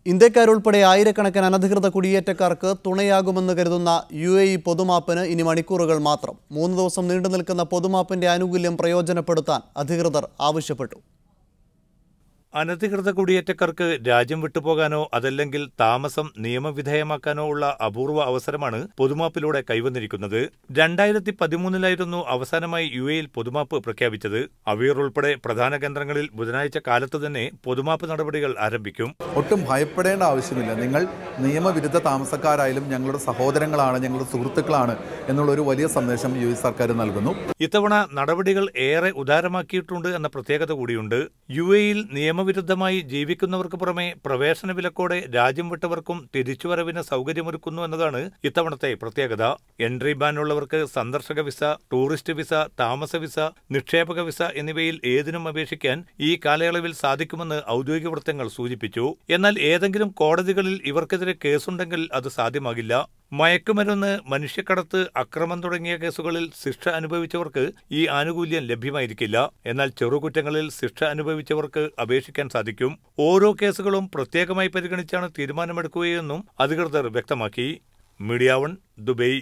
ഇന്ത്യക്കാരുൾപ്പെടെ ആയിരക്കണക്കിന് അനധികൃത കുടിയേറ്റക്കാർക്ക് തുണയാകുമെന്ന് കരുതുന്ന UAE പൊതുമാപ്പിന് ഇനി മണിക്കൂറുകൾ മാത്രം. 3 ദിവസം നീണ്ടുനിൽക്കുന്ന പൊതുമാപ്പിന്റെ ആനുകൂല്യം പ്രയോജനപ്പെടുത്താൻ അധികൃതർ ആവശ്യപ്പെട്ടു. അനധികൃത കുടിയേറ്റക്കാർക്ക് രാജ്യം വിട്ടുപോകാനോ അതല്ലെങ്കിൽ താമസം നിയമവിധേയമാക്കാനോ ഉള്ള അപൂർവ അവസരമാണ് പൊതുമാപ്പിലൂടെ കൈവന്നിരിക്കുന്നത്. 2013 അവസാനമായി UAE പൊതുമാപ്പ് പ്രഖ്യാപിച്ചത്. അവീർ ഉൾപ്പെടെ പ്രധാന കേന്ദ്രങ്ങളിൽ ബുധനാഴ്ച കാലത്ത് തന്നെ പൊതുമാപ്പ് നടപടികൾ ആരംഭിക്കും. ഒട്ടും ഭയപ്പെടേണ്ട ആവശ്യമില്ല. നിങ്ങൾ നിയമവിരുദ്ധ താമസക്കാരായാലും ഞങ്ങളുടെ സഹോദരങ്ങളാണ്, ഞങ്ങളുടെ സുഹൃത്തുക്കളാണ് എന്നുള്ളൊരു വലിയ സന്ദേശം UAE സർക്കാർ നൽകുന്നു. ഇത്തവണ നടപടികൾ ഏറെ ഉദാരമാക്കിയിട്ടുണ്ട് എന്ന പ്രത്യേകത കൂടിയുണ്ട്. UAE നിയമവിരുദ്ധമായി ജീവിക്കുന്നവർക്ക് പുറമെ പ്രവേശന വിലക്കോടെ രാജ്യം വിട്ടവർക്കും തിരിച്ചുവരവിന് സൗകര്യമൊരുക്കുന്നു എന്നതാണ് ഇത്തവണത്തെ പ്രത്യേകത. എൻട്രി ബാനുള്ളവർക്ക് സന്ദർശക വിസ, ടൂറിസ്റ്റ് വിസ, താമസ വിസ, നിക്ഷേപക വിസ എന്നിവയിൽ ഏതിനും അപേക്ഷിക്കാൻ ഈ കാലയളവിൽ സാധിക്കുമെന്ന് ഔദ്യോഗിക വൃത്തങ്ങൾ സൂചിപ്പിച്ചു. എന്നാൽ ഏതെങ്കിലും കോടതികളിൽ ഇവർക്കെതിരെ കേസുണ്ടെങ്കിൽ അത് സാധ്യമാകില്ല. മയക്കുമരുന്ന്, മനുഷ്യക്കടത്ത്, അക്രമം തുടങ്ങിയ കേസുകളിൽ ശിക്ഷ അനുഭവിച്ചവർക്ക് ഈ ആനുകൂല്യം ലഭ്യമായിരിക്കില്ല. എന്നാൽ ചെറുകുറ്റങ്ങളിൽ ശിക്ഷ അനുഭവിച്ചവർക്ക് അപേക്ഷിക്കാൻ സാധിക്കും. ഓരോ കേസുകളും പ്രത്യേകമായി പരിഗണിച്ചാണ് തീരുമാനമെടുക്കുകയെന്നും അധികൃതർ വ്യക്തമാക്കി. Media 1 Dubai.